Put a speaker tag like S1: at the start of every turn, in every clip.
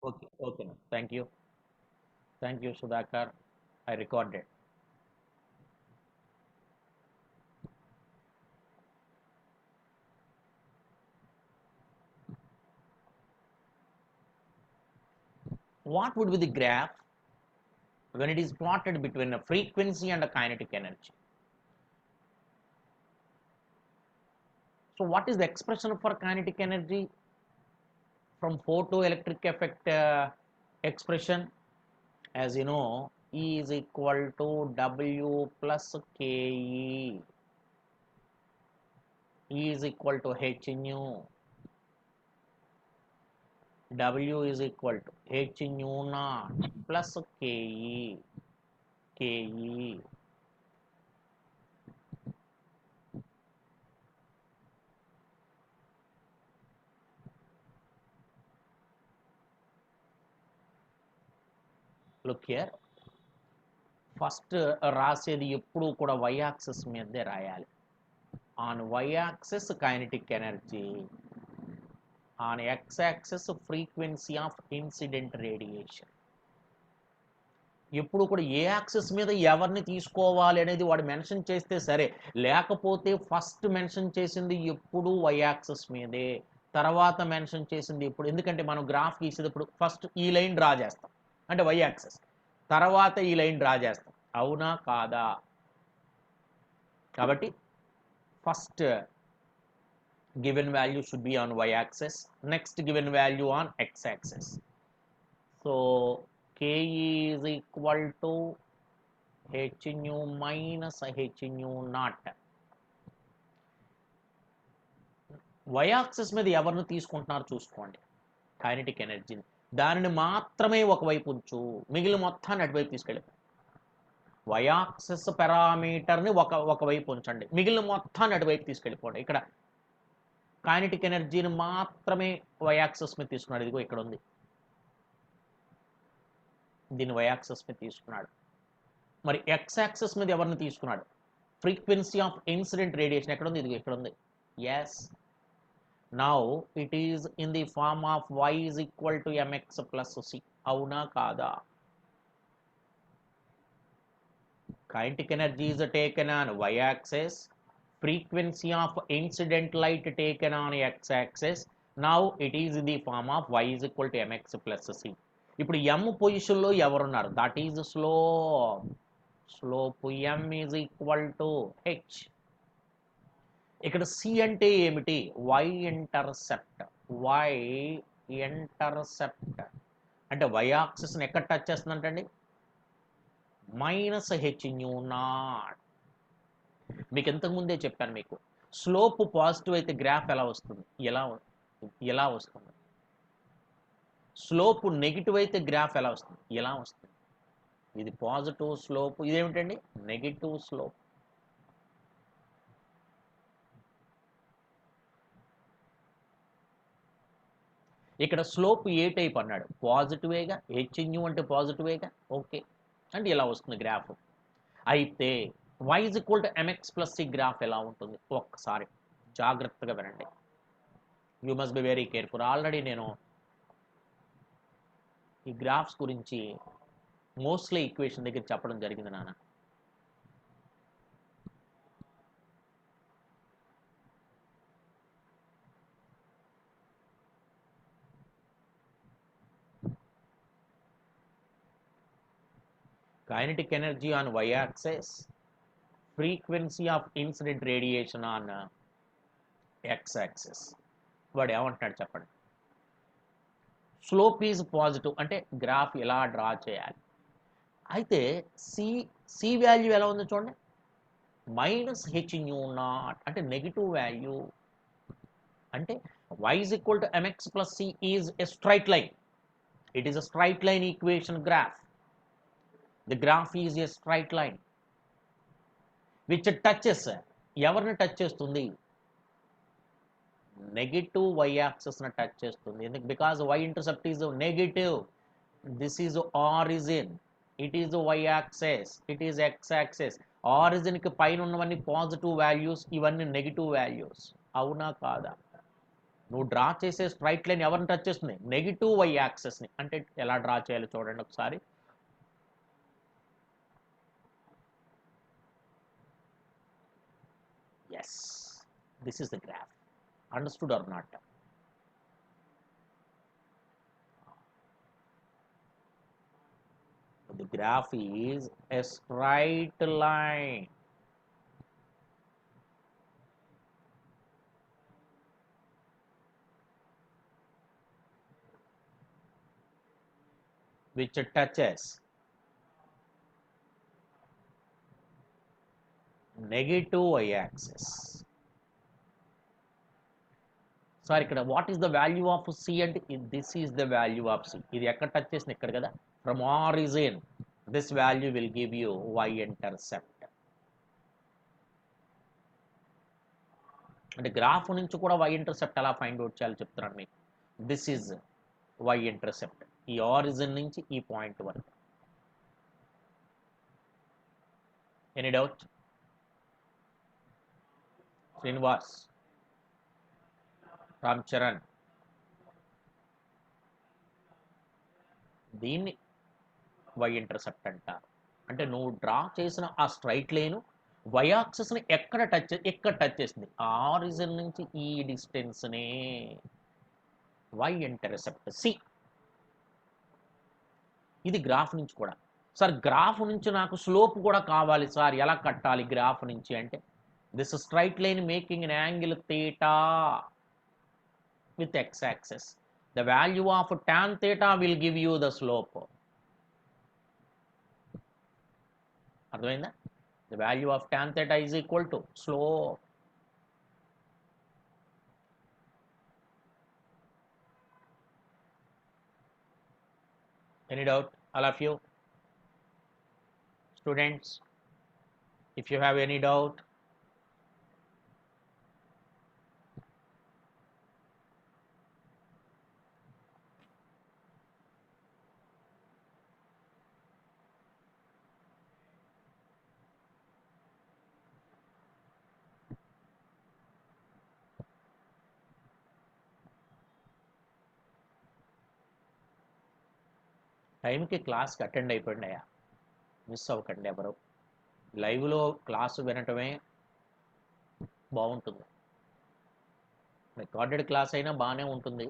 S1: Okay, okay. Thank you, Sudhakar. I recorded. What would be the graph when it is plotted between a frequency and a kinetic energy? So, what is the expression for kinetic energy from photoelectric effect expression? As you know, E is equal to W plus KE. E is equal to H nu. W is equal to H nu naught plus KE. KE. Look here. First రాసేది ఎప్పుడు కూడా Y axis మీదే రాయాలి. On Y axis kinetic energy, on X axis frequency of incident radiation. ఎప్పుడు కూడా ఏ axis మీద ఎవరిని తీసుకోవాలి అనేది వాడు మెన్షన్ చేస్తే సరే, లేకపోతే ఫస్ట్ మెన్షన్ చేసింది ఎప్పుడు వై యాక్సిస్ మీదే, తర్వాత మెన్షన్ చేసింది ఇప్పుడు. ఎందుకంటే మనం గ్రాఫ్ గీసేటప్పుడు ఫస్ట్ ఈ లైన్ డ్రా చేస్తాం అంటే వై యాక్సిస్, తర్వాత ఈ లైన్ డ్రా చేస్తాం. అవునా కాదా? కాబట్టి first given value should be on y-axis, next given value on x-axis. So Ke is equal to h nu minus h nu naught. y-axis మీద ఎవరిని తీసుకుంటున్నారు చూసుకోండి కైనెటిక్ ఎనర్జీని. దానిని మాత్రమే ఒకవైపు ఉంచు, మిగిలిన మొత్తాన్ని అటువైపు తీసుకెళ్ళి. y-axis పారామీటర్ని ఒకవైపు ఉంచండి, మిగిలిన మొత్తాన్ని అటువైపు తీసుకెళ్ళిపోండి. ఇక్కడ కైనెటిక్ ఎనర్జీని మాత్రమే వై యాక్సిస్ మీద తీసుకున్నాడు. ఇదిగో ఇక్కడ ఉంది, దీన్ని వై యాక్సిస్ మీద తీసుకున్నాడు. మరి ఎక్స్ యాక్సిస్ మీద ఎవరిని తీసుకున్నాడు? ఫ్రీక్వెన్సీ ఆఫ్ ఇన్సిడెంట్ రేడియేషన్ ఎక్కడ ఉంది? ఇదిగో ఇక్కడ ఉంది. Yes, now it is in the form of Y is equal to MX plus C. అవునా కాదా? Kinetic energy is taken on Y axis, frequency of incident light taken on x-axis. Now it is in the form of y is equal to mx plus c. ఇప్పుడు m పొజిషన్లో ఎవరున్నారు? That is slope. Slope m is equal to h. ఇక్కడ c అంటే ఏమిటి? y intercept. y intercept అంటే y యాక్సిస్ని ఎక్కడ touch చేస్తుందంటండి? Minus H new not. మీకు ఇంతకుముందే చెప్పాను, మీకు స్లోప్ పాజిటివ్ అయితే గ్రాఫ్ ఎలా వస్తుంది? ఎలా వస్తుంది? స్లోప్ నెగిటివ్ అయితే గ్రాఫ్ ఎలా వస్తుంది? ఎలా వస్తుంది? ఇది పాజిటివ్ స్లోప్, ఇదేమిటండి? Negative slope. ఇక్కడ స్లోప్ ఏ టైప్ అన్నాడు? పాజిటివేగా. హెచ్ న్యూ అంటే పాజిటివేగా. ఓకే, అంటే ఇలా వస్తుంది గ్రాఫ్. అయితే y is equal to mx plus c graph ఎలా ఉంటుంది? ఒక్కసారి జాగ్రత్తగా వినండి. You must be very careful. Already నేను ఈ గ్రాఫ్స్ గురించి మోస్ట్లీ ఈక్వేషన్ దగ్గర చెప్పడం జరిగింది నాన్న. kinetic energy on y-axis, frequency of incident radiation on x-axis. వాడు ఏమంటున్నాడు చెప్పండి? స్లోప్ ఈజ్ పాజిటివ్ అంటే గ్రాఫ్ ఎలా డ్రా చేయాలి? అయితే సి వాల్యూ ఎలా ఉందో చూడండి, మైనస్ హెచ్ న్యూ నాట్ అంటే నెగిటివ్ వాల్యూ. అంటే y is equal to mx plus c is a straight line. It is a straight line equation graph. The graph is a straight line which touches, ఎవరిని touch చేస్తుంది? Negative Y యాక్సిస్ని touch చేస్తుంది. ఎందుకు? Because Y intercept is negative. This is origin, it is Y axis, it is X axis. ఆరిజిన్కి పైన ఉన్నవన్నీ positive values, ఇవన్నీ negative values. అవునా కాదా? నువ్వు డ్రా చేసే స్ట్రైట్ లైన్ ఎవరిని టచ్ చేస్తుంది? నెగిటివ్ వై యాక్సెస్ని. అంటే ఎలా డ్రా చేయాలో చూడండి ఒకసారి. Yes, this is the graph. Understood or not? The graph is a straight line. Which touches negative y-axis. Sir ఇక్కడ what is the value of C అంటే this is the value of C. ఇది ఎక్కడ touch చేసింది? ఇక్కడ కదా. From origin this value will give you Y intercept. అంటే graph నుంచి కూడా వై ఇంటర్సెప్ట్ ఎలా ఫైండ్ అవుట్ చేయాలో చెప్తున్నాను మీకు. దిస్ ఈజ్ వై ఇంటర్సెప్ట్, ఈ ఆరిజిన్ నుంచి ఈ పాయింట్ వరకు. Any doubt? శ్రీనివాస్, రామ్ చరణ్, దీన్ని వై ఇంటర్సెప్ట్ అంటారు. అంటే నువ్వు డ్రా చేసిన ఆ స్ట్రైట్ లైన్ వై యాక్సిస్ని ఎక్కడ టచ్ చేసింది? ఆరిజిన్ నుంచి ఈ డిస్టెన్స్నే వై ఇంటర్సెప్ట్ సి. ఇది గ్రాఫ్ నుంచి కూడా. సార్ గ్రాఫ్ నుంచి నాకు స్లోప్ కూడా కావాలి సార్, ఎలా కట్టాలి గ్రాఫ్ నుంచి అంటే, this straight line making an angle theta with x-axis. The value of tan theta will give you the slope. అర్థమైందా? The value of tan theta is equal to slope. Any doubt, all of you? Students, if you have any doubt, టైంకి క్లాస్కి attend అయిపోండి అయ్యా, miss అవ్వకండి ఎవరు. లైవ్లో class వినటమే బాగుంటుంది, recorded class అయినా బాగానే ఉంటుంది.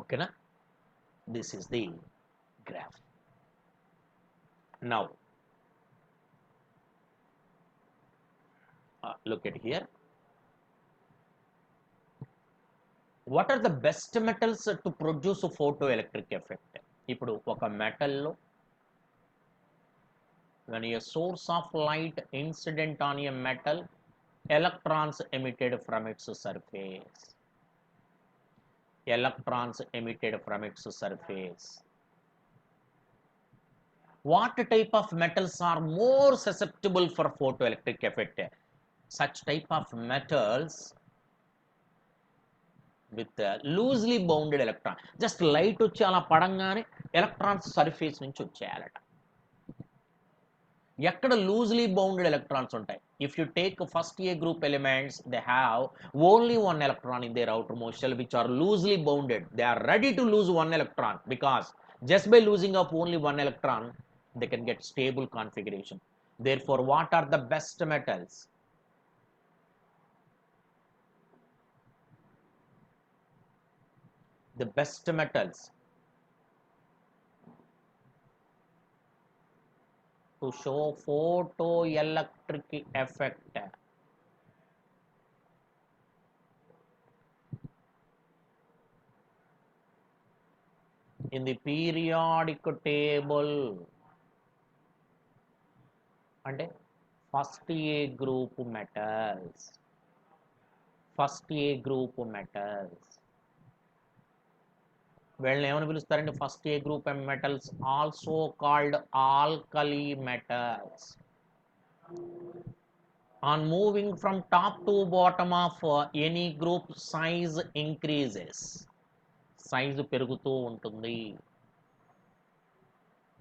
S1: ఓకేనా? This is the graph. Now look at here. What are the best metals to produce a photoelectric effect? ఇప్పుడు ఒక మెటల్లో when a source of light incident on a metal, electrons emitted from its surface. Electrons emitted from its surface. What type of metals are more susceptible for photoelectric effect? Such type of metals with loosely bounded electron. Just light వచ్చి అలా పడంగానే electrons surface నుంచి వచ్చేయాలట. ఎక్కడ loosely bounded electrons ఉంటాయి? If you take first A group elements, they have only one electron in their outer most shell which are loosely bounded. They are ready to lose one electron because just by losing of only one electron they can get stable configuration. Therefore, what are the best metals? The best metals to show photoelectric effect in the periodic table అంటే first A group metals. First A group metals వీళ్ళని ఏమని పిలుస్తారండి? First A group metals also called alkali metals. On moving from top to bottom of any group, size increases. Size పెరుగుతూ ఉంటుంది.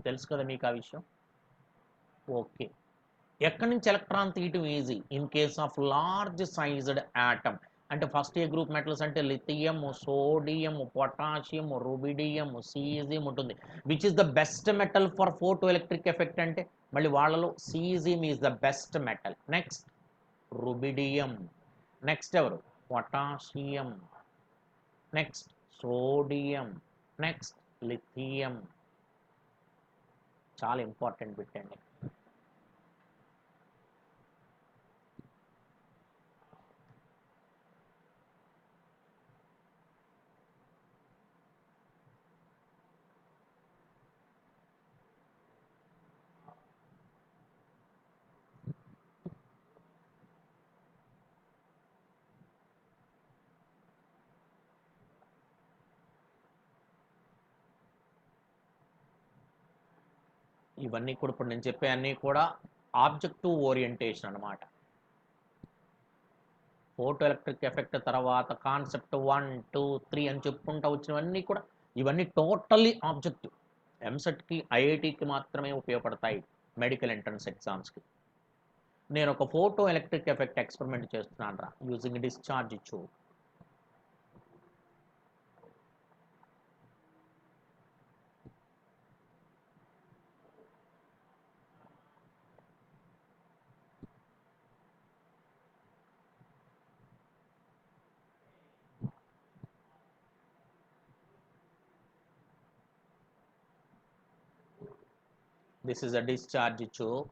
S1: తెలుసు కదా మీకు ఆ విషయం? ఓకే. ఎక్కడి నుంచి ఎలక్ట్రాన్ తీయటం easy? In case of large sized atom. అంటే ఫస్ట్ ఏ గ్రూప్ మెటల్స్ అంటే lithium, sodium, potassium, rubidium, caesium ఉంటుంది. Which is the best metal for photo electric effect అంటే మళ్ళీ వాళ్ళలో caesium is the best metal. Next rubidium, next ఎవరు? Potassium, next sodium, next lithium. చాలా important bit అండి. ఇవన్నీ కూడా ఇప్పుడు నేను చెప్పే అన్నీ కూడా ఆబ్జెక్టివ్ ఓరియంటేషన్ అనమాట. ఫోటో ఎలక్ట్రిక్ ఎఫెక్ట్ తర్వాత కాన్సెప్ట్ 1, 2, 3 అని చెప్పుకుంటూ వచ్చినవన్నీ కూడా ఇవన్నీ టోటల్లీ ఆబ్జెక్టివ్. ఎంసెట్కి ఐఐటికి మాత్రమే ఉపయోగపడతాయి, మెడికల్ ఎంట్రన్స్ ఎగ్జామ్స్కి. నేను ఒక ఫోటో ఎలక్ట్రిక్ ఎఫెక్ట్ ఎక్స్పెరిమెంట్ చేస్తున్నాను రా, using discharge tube. This is a discharge tube.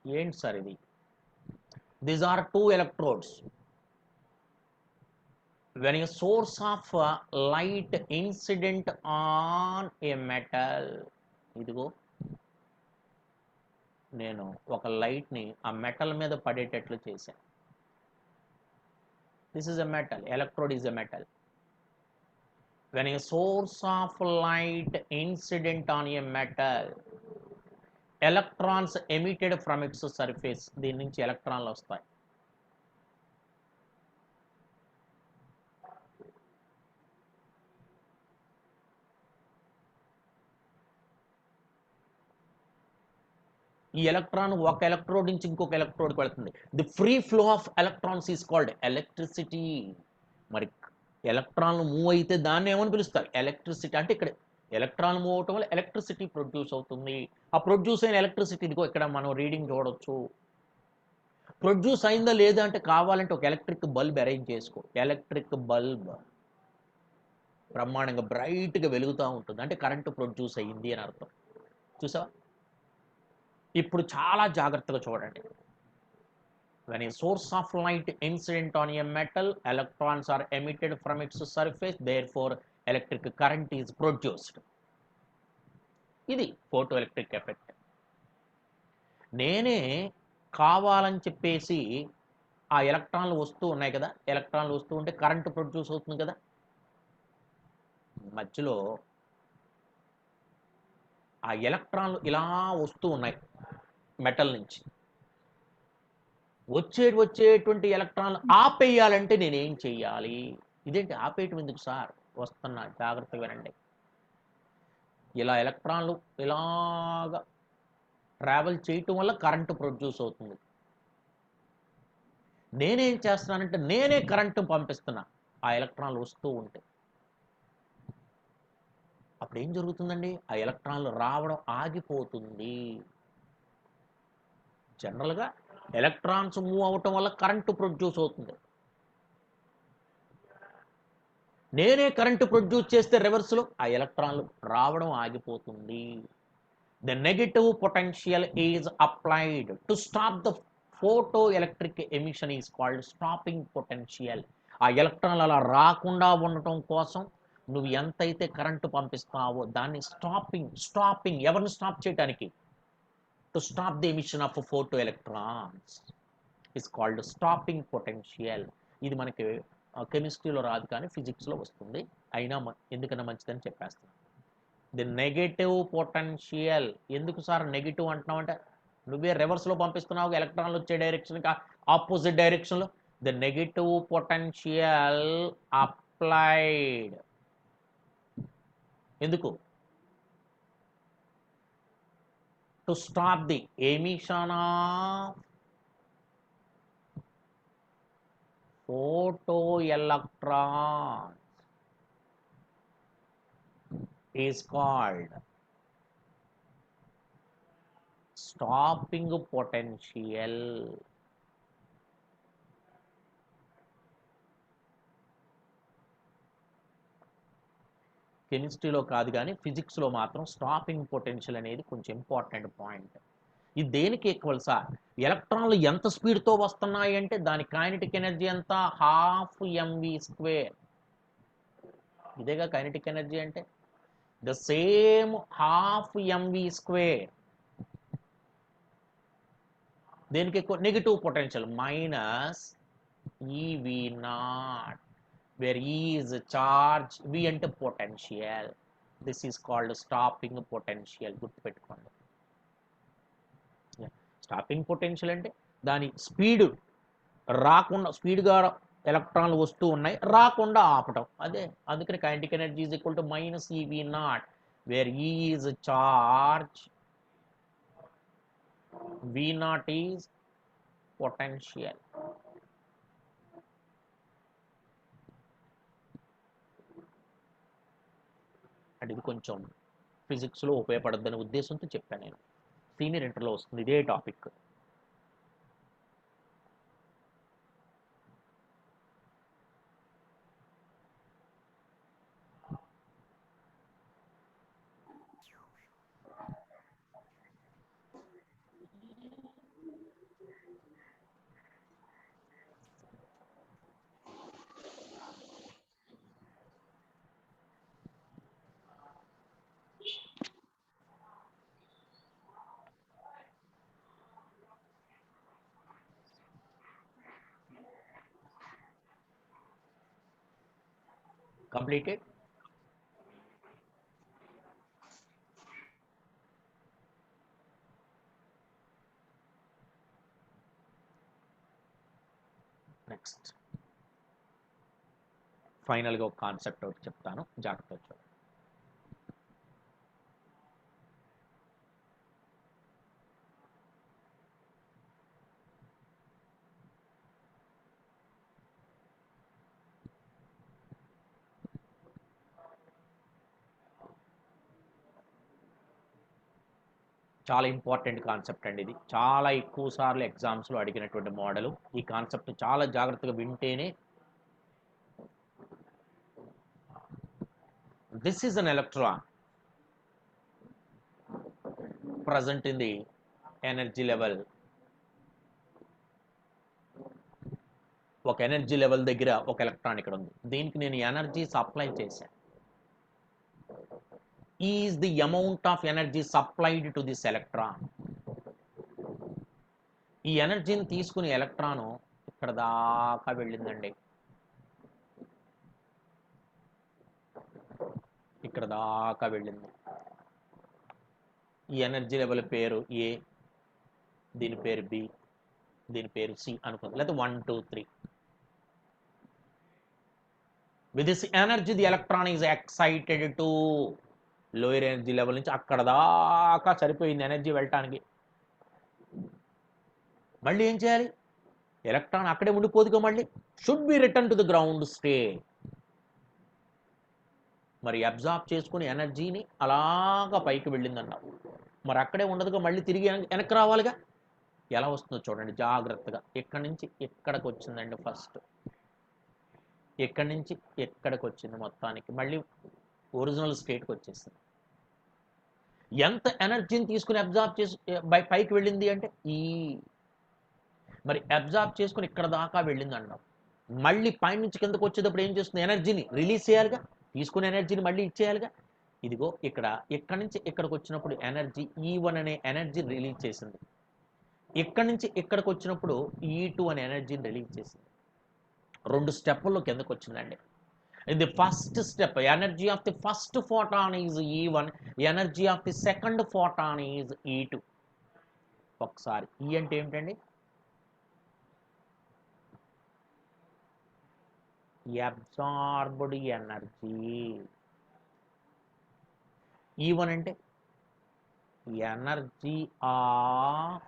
S1: ఏంటి సార్ ఇది? These are 2 electrodes. When a source of light incident on a metal, ఇదిగో నేను ఒక లైట్ని ఆ మెటల్ మీద పడేటట్లు చేశాను. This is a metal, electrode is a metal. When a source of light incident on a metal, electrons emitted from its surface, దీని నుంచి ఎలక్ట్రాన్లు వస్తాయి. ఈ ఎలక్ట్రాన్ ఒక ఎలక్ట్రోడ్ నుంచి ఇంకొక ఎలక్ట్రోడ్కి వెళ్తుంది. The free flow of electrons is called electricity. మరి ఎలక్ట్రాన్లు మూవ్ అయితే దాన్ని ఏమని పిలుస్తారు? ఎలక్ట్రిసిటీ. అంటే ఇక్కడ ఎలక్ట్రాన్లు మూవ్ అవటం వల్ల ఎలక్ట్రిసిటీ ప్రొడ్యూస్ అవుతుంది. ఆ ప్రొడ్యూస్ అయిన ఎలక్ట్రిసిటీ ఇదిగో ఇక్కడ మనం రీడింగ్ చూడవచ్చు. ప్రొడ్యూస్ అయిందా లేదా అంటే కావాలంటే ఒక ఎలక్ట్రిక్ బల్బ్ అరేంజ్ చేసుకో. ఎలక్ట్రిక్ బల్బ్ బ్రహ్మాండంగా బ్రైట్గా వెలుగుతూ ఉంటుంది, అంటే కరెంటు ప్రొడ్యూస్ అయ్యింది అని అర్థం. చూసావా? ఇప్పుడు చాలా జాగ్రత్తగా చూడండి. When a source of light incident on a metal, electrons are emitted from its surface, therefore electric current is produced. ఇది ఫోటో ఎలక్ట్రిక్ ఎఫెక్ట్. నేనే కావాలని చెప్పేసి ఆ ఎలక్ట్రాన్లు వస్తూ ఉన్నాయి కదా, ఎలక్ట్రాన్లు వస్తూ ఉంటే కరెంటు ప్రొడ్యూస్ అవుతుంది కదా. మధ్యలో ఆ ఎలక్ట్రాన్లు ఇలా వస్తూ ఉన్నాయి మెటల్ నుంచి. వచ్చేటువంటి ఎలక్ట్రాన్లు ఆపేయాలంటే నేనేం చెయ్యాలి? ఇదేంటి ఆపేయటం ఎందుకు సార్? వస్తున్నా, జాగ్రత్తగా వినండి. ఇలా ఎలక్ట్రాన్లు ఇలాగా ట్రావెల్ చేయటం వల్ల కరెంటు ప్రొడ్యూస్ అవుతుంది. నేనేం చేస్తున్నానంటే నేనే కరెంటు పంపిస్తున్నా ఆ ఎలక్ట్రాన్లు వస్తూ ఉంటే. అప్పుడు ఏం జరుగుతుందండి? ఆ ఎలక్ట్రాన్లు రావడం ఆగిపోతుంది. జనరల్గా ఎలక్ట్రాన్స్ మూవ్ అవటం వల్ల కరెంటు ప్రొడ్యూస్ అవుతుంది. నేనే కరెంటు ప్రొడ్యూస్ చేస్తే రివర్స్లో ఆ ఎలక్ట్రాన్లు రావడం ఆగిపోతుంది. The negative potential is applied to stop the photo electric emission is called stopping potential. ఆ ఎలక్ట్రాన్లు అలా రాకుండా ఉండటం కోసం నువ్వు ఎంతైతే కరెంటు పంపిస్తావో దాన్ని స్టాపింగ్ ఎవరిని స్టాప్ చేయడానికి, to stop the emission of photo electrons is called stopping potential. ఇది మనకి కెమిస్ట్రీలో రాదు కానీ ఫిజిక్స్లో వస్తుంది, అయినా ఎందుకన్నా మంచిదని చెప్పేస్తాను. The negative potential. ఎందుకు సార్ నెగిటివ్ అంటున్నావు అంటే, నువ్వే రివర్స్లో పంపిస్తున్నావు ఎలక్ట్రాన్లు వచ్చే డైరెక్షన్కి ఆపోజిట్ డైరెక్షన్లో. The negative potential applied. ఎందుకు? To stop the emission of photo electrons is called stopping potential. కెమిస్ట్రీలో కాదు కానీ ఫిజిక్స్లో మాత్రం స్టాపింగ్ పొటెన్షియల్ అనేది కొంచెం ఇంపార్టెంట్ పాయింట్. ఇది దేనికి ఈక్వల్ సార్? ఎలక్ట్రాన్లు ఎంత స్పీడ్తో వస్తున్నాయి అంటే దాని కైనెటిక్ ఎనర్జీ ఎంత, 12mv². ఇదేగా కైనెటిక్ ఎనర్జీ అంటే, ద సేమ్ 12mv². దేనికి ఎక్కువ? Negative potential minus EV0, where E is charge, V అంటే potential. This is called stopping potential. గుర్తుపెట్టుకోండి. స్టాపింగ్ పొటెన్షియల్ అంటే దాని స్పీడ్ రాకుండా, స్పీడ్గా ఎలక్ట్రాన్లు వస్తూ ఉన్నాయి రాకుండా ఆపటం, అదే. అందుకని kinetic energy is equal to minus EV0, where E is charge, V0 is potential. అంటే ఇది కొంచెం ఫిజిక్స్లో ఉపయోగపడద్దనే ఉద్దేశంతో చెప్పాను నేను. సీనియర్ ఇంటర్లో వస్తుంది ఇదే టాపిక్. Completed? నెక్స్ట్ ఫైనల్గా ఒక కాన్సెప్ట్ ఒకటి చెప్తాను, జాగ్రత్త చూడండి. చాలా ఇంపార్టెంట్ కాన్సెప్ట్ అండి ఇది. చాలా ఎక్కువ సార్లు ఎగ్జామ్స్లో అడిగినటువంటి మోడల్. ఈ కాన్సెప్ట్ చాలా జాగ్రత్తగా వింటేనే. This is an electron present in the energy level. ఒక ఎనర్జీ లెవెల్ దగ్గర ఒక ఎలక్ట్రాన్ ఇక్కడ ఉంది, దీనికి నేను ఎనర్జీ సప్లై చేశాను. Is the amount of energy supplied to this electron. ఈ ఎనర్జీని తీసుకుని ఎలక్ట్రాను ఇక్కడ దాకా వెళ్ళిందండి, ఇక్కడ దాకా వెళ్ళింది. ఈ ఎనర్జీ లెవెల్ పేరు ఏ, దీని పేరు బి, దీని పేరు సి అనుకుంది, లేకపోతే 1 2 3. With this energy the electron is excited to lower energy level నుంచి అక్కడ దాకా సరిపోయింది ఎనర్జీ వెళ్ళటానికి. మళ్ళీ ఏం చేయాలి? ఎలక్ట్రాన్ అక్కడే ఉండిపోదుగా, మళ్ళీ should be return to the ground state. మరి అబ్జార్బ్ చేసుకుని ఎనర్జీని అలాగా పైకి వెళ్ళిందన్నారు. మరి అక్కడే ఉండదుగా, మళ్ళీ తిరిగి వెనక్కి రావాలిగా. ఎలా వస్తుందో చూడండి జాగ్రత్తగా. ఎక్కడి నుంచి ఎక్కడికి వచ్చిందండి? ఫస్ట్ ఎక్కడి నుంచి ఎక్కడికి వచ్చింది, మొత్తానికి మళ్ళీ ఒరిజినల్ స్టేట్కి వచ్చేసింది. ఎంత ఎనర్జీని తీసుకుని అబ్జార్బ్ చేసి పైకి వెళ్ళింది అంటే ఈ, మరి అబ్జార్బ్ చేసుకుని ఇక్కడ దాకా వెళ్ళింది అన్నాం. మళ్ళీ పై నుంచి కిందకు వచ్చేటప్పుడు ఏం చేస్తుంది? ఎనర్జీని రిలీజ్ చేయాలిగా. తీసుకున్న ఎనర్జీని మళ్ళీ ఇచ్చేయాలిగా. ఇదిగో ఇక్కడి నుంచి ఇక్కడికి వచ్చినప్పుడు ఎనర్జీ E1 అనే ఎనర్జీ రిలీజ్ చేసింది. ఇక్కడి నుంచి ఇక్కడికి వచ్చినప్పుడు E2 అనే ఎనర్జీని రిలీజ్ చేసింది. 2 స్టెప్పుల్లో కిందకు వచ్చిందండి. In the first step, energy of the first photon is E1, energy of the second photon is E2. ఒకసారి E అంటే ఏమిటండి? Absorbed energy. E1 అంటే energy of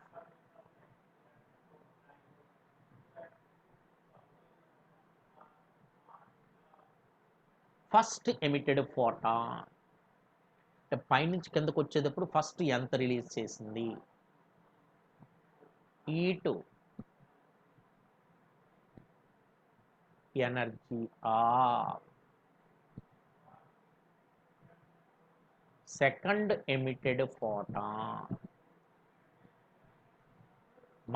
S1: first emitted photon. అంటే పైనుంచి కిందకు వచ్చేటప్పుడు ఫస్ట్ ఎంత రిలీజ్ చేసింది? E2 energy of second emitted photon.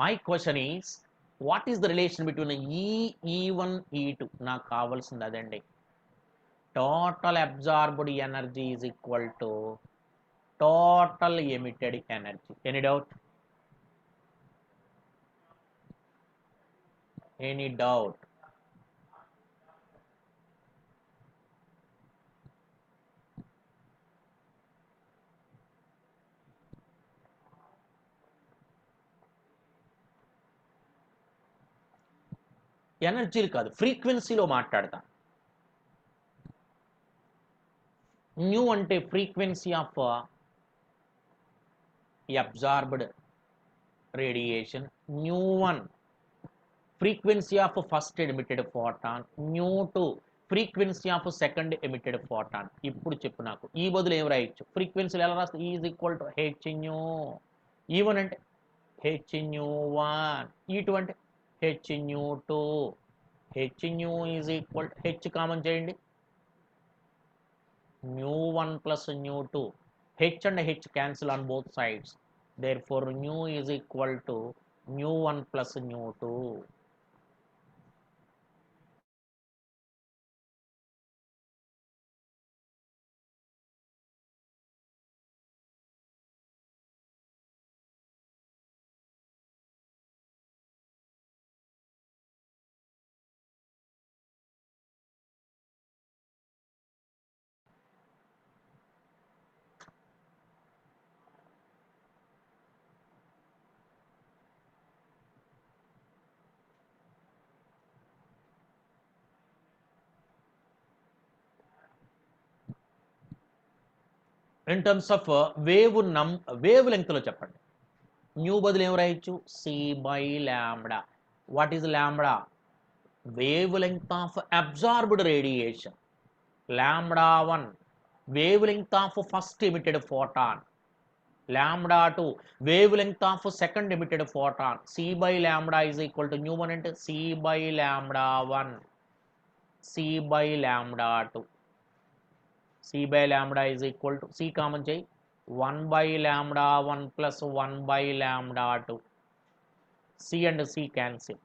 S1: My question is, what is the relation between E1, E2? నాకు కావాల్సింది అదండి. Total absorbed energy is equal to total emitted energy. Any doubt? Any doubt? ఎనర్జీలు కాదు, ఫ్రీక్వెన్సీలో మాట్లాడతా. Nu అంటే frequency of absorbed radiation. Nu one frequency of first emitted photon. Nu two frequency of second emitted photon. ఇప్పుడు చెప్పు నాకు, ఈ బదులు ఏం రాయొచ్చు? ఫ్రీక్వెన్సీలు ఎలా రాస్తే? Is equal to H nu. E1 అంటే హెచ్ న్యూ1, E2 అంటే H nu two. H nu is equal to H common చేయండి, nu one plus nu two. H and H cancel on both sides. therefore nu is equal to nu one plus nu two. In terms of wave లెంగ్త్లో చెప్పండి. Nu బదులు ఏం రాయొచ్చు? C by lambda. What is lambda? Wavelength of absorbed radiation. λ1 wavelength of first emitted photon. λ2 wavelength of second emitted photon. C by lambda is equal to nu one అంటే C by λ1, C by λ2. C by λ is equal to, C common చేయి, 1 by λ1 plus 1 by λ2. C and C cancel.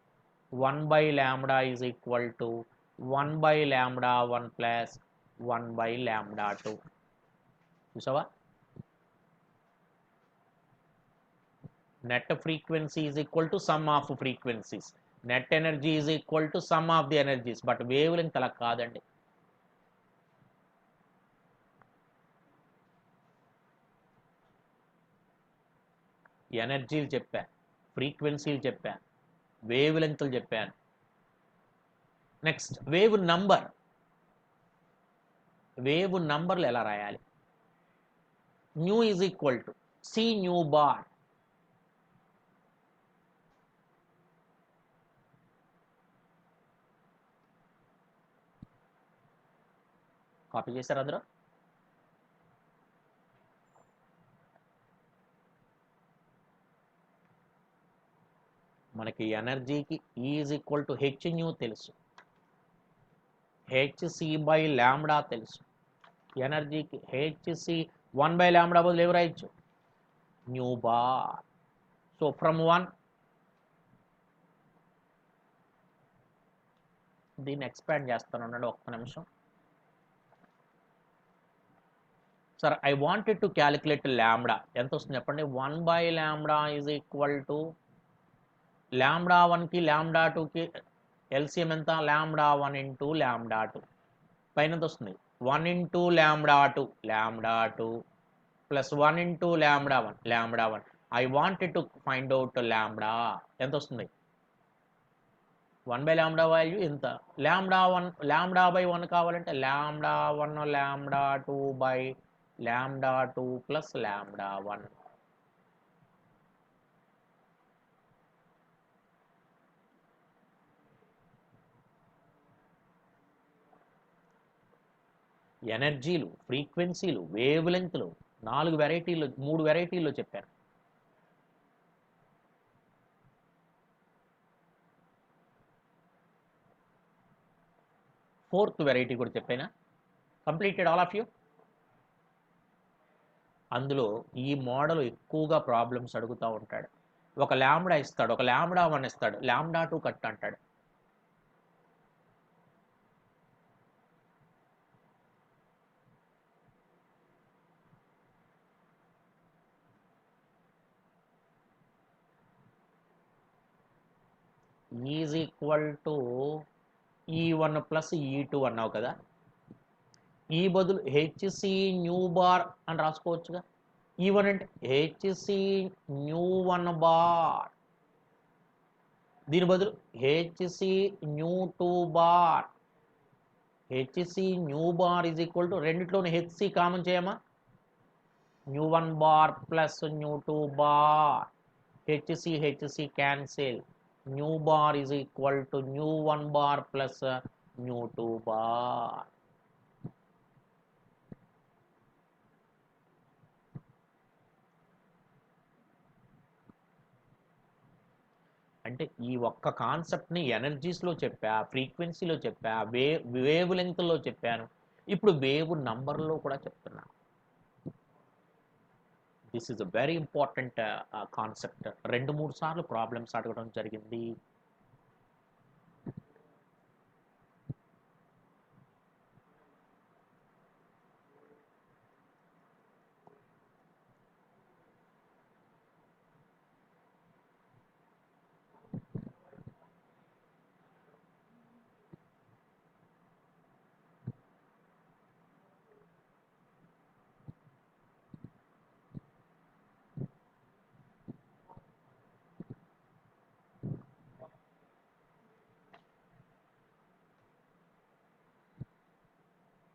S1: 1 by lambda is equal to 1 by λ1 plus 1 by λ2. చూసావా? net frequency is equal to sum of frequencies. net energy is equal to sum of the energies. but wavelength అలా కాదండి. ఎనర్జీలు చెప్పా, ఫ్రీక్వెన్సీలు చెప్పా, wave లెంగ్త్లు చెప్పాను. Next wave number. Wave నంబర్లు ఎలా రాయాలి? Nu is equal to C nu bar. Copy చేశారు అందరూ? మనకి ఎనర్జీకి is equal to H nu తెలుసు, హెచ్సి బై ల్యాంబ్డా తెలుసు. ఎనర్జీకి హెచ్సి 1 బై ల్యాంబ్డా బదులు ఏమి రాయొచ్చు? New bar. సో ఫ్రమ్ 1, దీన్ని ఎక్స్పాండ్ చేస్తాను అన్నాడు, ఒక్క నిమిషం. Sir I wanted to calculate lambda ఎంత వస్తుంది చెప్పండి 1/λ ఈజ్ ఈక్వల్ టు ల్యాంబ్డా 1కి ల్యాంబ్డా 2కి ఎల్సిఎం ఎంత ల్యాంబ్డా 1 ఇంటూ ల్యాంబ్డా 2 పైన ఎంత వస్తుంది 1 into lambda 2 lambda 2 plus 1 into lambda 1 lambda 1 I wanted to find out lambda ఎంత వస్తుంది 1/λ వాల్యూ ఎంత ల్యాంబ్డా 1 λ/1 కావాలంటే ల్యాంబ్డా 1 ల్యాంబ్డా 2/λ 2 ప్లస్ ల్యాంబ్డా 1 ఎనర్జీలు ఫ్రీక్వెన్సీలు వేవ్ లెంగ్త్లు 3 వెరైటీల్లో చెప్పాను ఫోర్త్ వెరైటీ కూడా చెప్పానా కంప్లీటెడ్ ఆల్ ఆఫ్ యూ అందులో ఈ మోడల్ ఎక్కువగా ప్రాబ్లమ్స్ అడుగుతూ ఉంటాడు ఒక ల్యాంబ్డా ఇస్తాడు ఒక ల్యాంబ్డా 1 ఇస్తాడు ల్యాంబ్డా 2 కట్ అంటాడు is equal to E1 plus E2 అన్నావు కదా ఈ బదులు హెచ్సి న్యూ బార్ అని రాసుకోవచ్చుగా E1 అంటే హెచ్సి న్యూ 1 బార్ దీని బదులు H C nu 2 bar H C nu bar is equal to రెండిట్లోనే హెచ్సి కామన్ చేయమా nu 1 bar plus nu 2 bar H C cancel nu bar is equal to nu 1 bar plus nu 2 bar అంటే ఈ ఒక్క కాన్సెప్ట్ని ఎనర్జీస్లో చెప్పా ఫ్రీక్వెన్సీలో చెప్పా వేవ్ లెంగ్త్లో చెప్పాను ఇప్పుడు వేవ్ నంబర్లో కూడా చెప్తున్నా this is a very important concept 2-3 సార్లు ప్రాబ్లమ్స్ అడగడం జరిగింది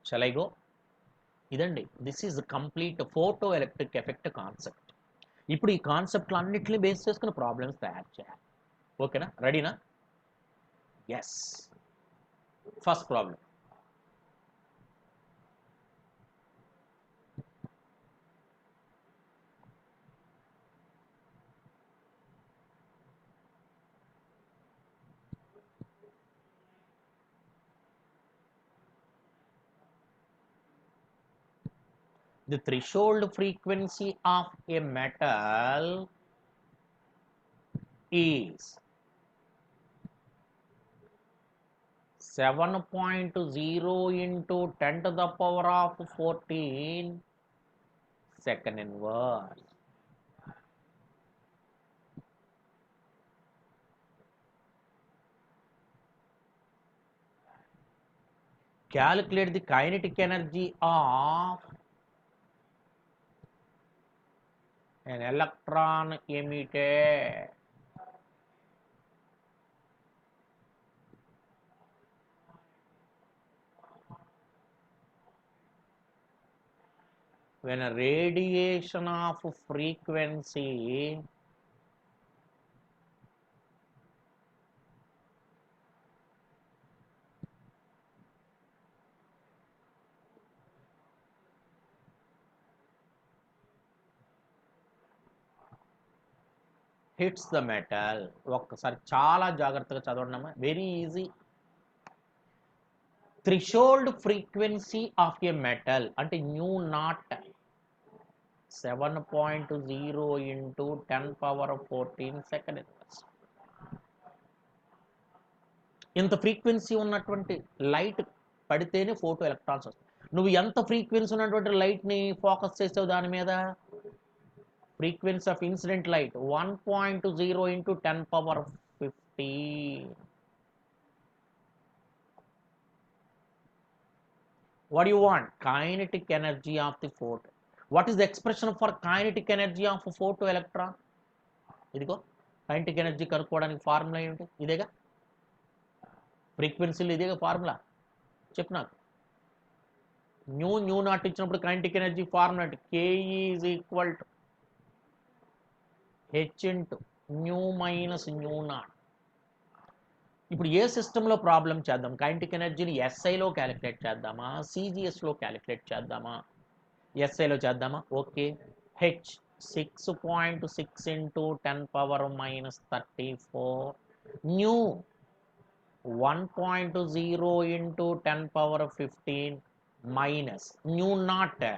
S1: Shall I go? ఇదండి this is complete photo electric effect concept ఇప్పుడు ఈ కాన్సెప్ట్లు అన్నింటినీ బేస్ చేసుకుని ప్రాబ్లమ్స్ తయారు చేయాలి ఓకేనా రెడీనా yes first problem the threshold frequency of a metal is 7.0 into 10 to the power of 14 second inverse. Calculate the kinetic energy of an electron emitted. When a radiation of frequency hits the metal, ఒక్కసారి చాలా జాగ్రత్తగా చదవండి very easy. Threshold frequency of a metal అంటే nu naught 7.0 into 10 power 14 second inverse. ఇంత frequency ఉన్నటువంటి light పడితేనే photo electrons వస్తాయి. నువ్వు ఎంత ఫ్రీక్వెన్సీ ఉన్నటువంటి లైట్ని ఫోకస్ చేసావు దాని మీద, frequency of incident light 1.0 into 10 power 15. What do you want? Kinetic energy of the photon. What is the expression for kinetic energy of a photoelectron? ఇదిగో kinetic energy కనుక్కోవడానికి ఫార్ములా ఏంటి? ఇదేగా ఫ్రీక్వెన్సీలు, ఇదేగా ఫార్ములా. చెప్పు నాకు. న్యూ నాట్ ఇచ్చినప్పుడు kinetic energy formula అంటే Ke is equal to h into new minus new not. ఇప్పుడు ఏ సిస్టంలో ప్రాబ్లం చేద్దాం? కైనటిక్ ఎనర్జీని ఎస్ఐలో క్యాలిక్యులేట్ చేద్దామా, సిజిఎస్లో క్యాలిక్యులేట్ చేద్దామా? ఎస్ఐలో చేద్దామా? Okay. H 6.6 into 10 power minus 34, new 1.0 into 10 power 15 minus new naught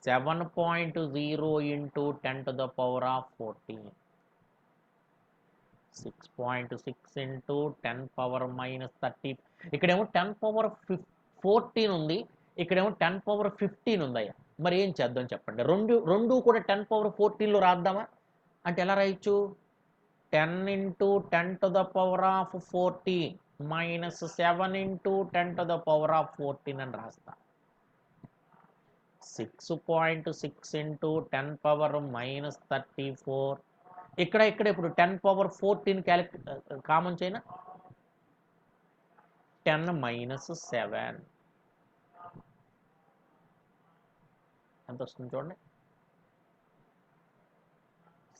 S1: 7.0 into 10 to the power of 14. 6.6 into 10 power minus 30. ఇక్కడేమో 10 power 14 ఉంది, ఇక్కడేమో 10 పవర్ 15 ఉందయ్యా. మరి ఏం చేద్దాం చెప్పండి? రెండు కూడా 10 పవర్ 14లో రాద్దామా? అంటే ఎలా రాయొచ్చు? 10 into 10 to the power of 14 minus 7 into 10 to the power of 14 అని రాస్తా. 6.6 ఇంటూ 10 పవర్ మైనస్ 34. ఇక్కడ ఇప్పుడు 10 పవర్ 14 కామన్ చేయనా? 10 మైనస్ 7 ఎంత వస్తుంది చూడండి.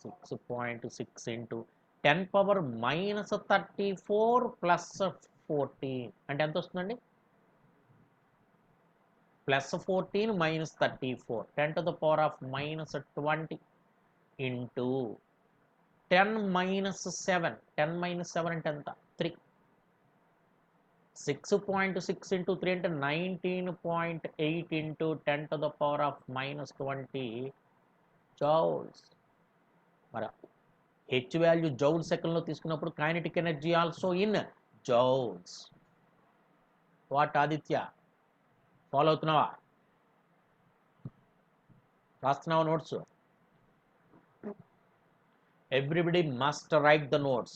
S1: 6.6 ఇంటూ 10 పవర్ మైనస్ 34 ప్లస్ 14 అంటే ఎంత వస్తుందండి? Plus 14 minus 34, 10 to the power of minus 20 into 10 minus 7. 10 minus 7 అంటే ఎంత? 3. 6.6 ఇంటూ 3 అంటే 19.8 into 10 to the power of minus 20 joules. మరి హెచ్ వాల్యూ జౌల్ సెకండ్లో తీసుకున్నప్పుడు kinetic energy also in joules. What Aditya, follow అవుతున్నావా? రాస్తున్నావా notes? Everybody must write the notes.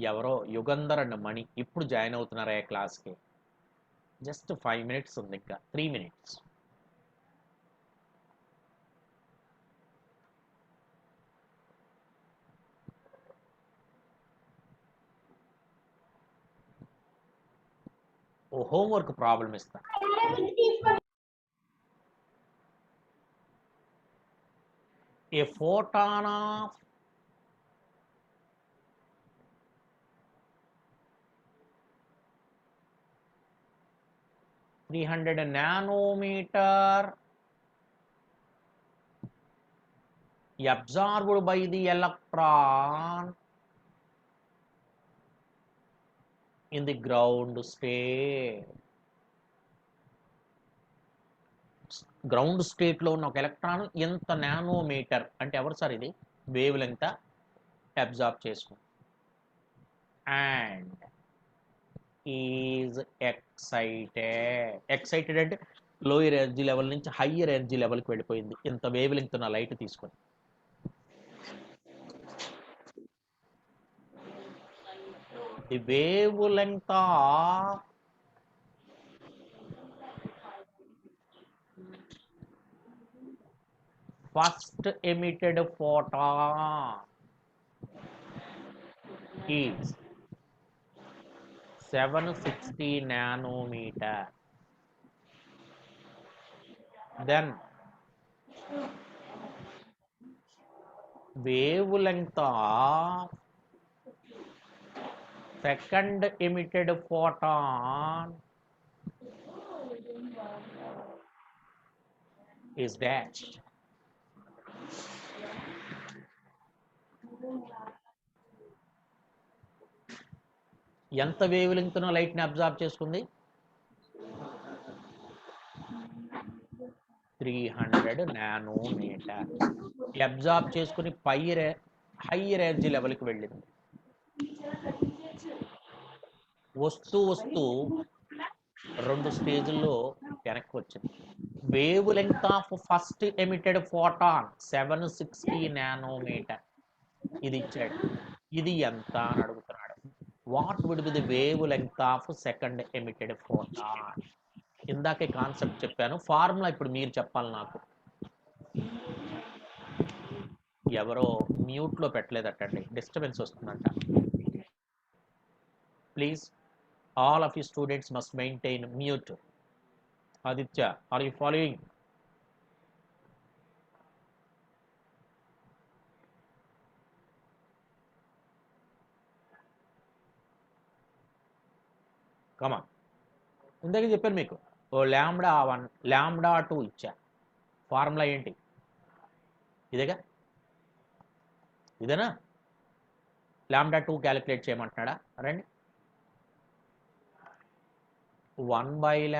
S1: ఎవరో Yugandhar and మణి ఇప్పుడు జాయిన్ అవుతున్నారా క్లాస్కి? జస్ట్ 5 minutes ఉంది, ఇంకా 3 minutes. ఓ హోంవర్క్ ప్రాబ్లం ఇస్తా. ఏ photon of 300 nanometer absorbed by the electron in the ground state. Ground స్టేట్లో ఉన్న ఒక ఎలక్ట్రాన్ ఎంత నానోమీటర్ అంటే ఎవరు సార్? ఇది వేవ్ లెంగ్త్ అబ్జార్బ్ చేసుకుంది అండ్ ఈజ్ ఎక్సైటెడ్ అంటే లోయర్ ఎనర్జీ లెవెల్ నుంచి హయ్యర్ ఎనర్జీ లెవెల్కి వెళ్ళిపోయింది ఇంత వేవ్ లెంగ్త్ ఉన్న లైట్ తీసుకొని. The wavelength of first emitted photon is 760 nanometer. Then wave length of second emitted photon is dashed. ఎంత wave లెంగ్త్ను లైట్ని అబ్జార్బ్ చేసుకుంది? 300 నానోమీటర్. అబ్జార్బ్ చేసుకుని హై ఎనర్జీ లెవెల్కి వెళ్ళింది. వస్తూ వస్తూ 2 స్టేజ్ల్లో వెనక్కి వచ్చింది. Wave length of first emitted photon 760 nanometre. ఇది ఇచ్చాడు. ఇది ఎంత అని అడుగుతున్నాడు. What would be the wavelength of second emitted photon? ఇందాకే కాన్సెప్ట్ చెప్పాను, ఫార్ములా ఇప్పుడు మీరు చెప్పాలి నాకు. ఎవరో మ్యూట్లో పెట్టలేదటండి, డిస్టర్బెన్స్ వస్తుందంట. Please all of you students must maintain mute. Aditya, are you following? కమా, ఇందాక చెప్పాను మీకు, ఓ λ1 λ2 ఇచ్చా. ఫార్ములా ఏంటి? ఇదేగా, ఇదేనా? λ2 క్యాలిక్యులేట్ చేయమంటున్నాడా? రండి. 1/λ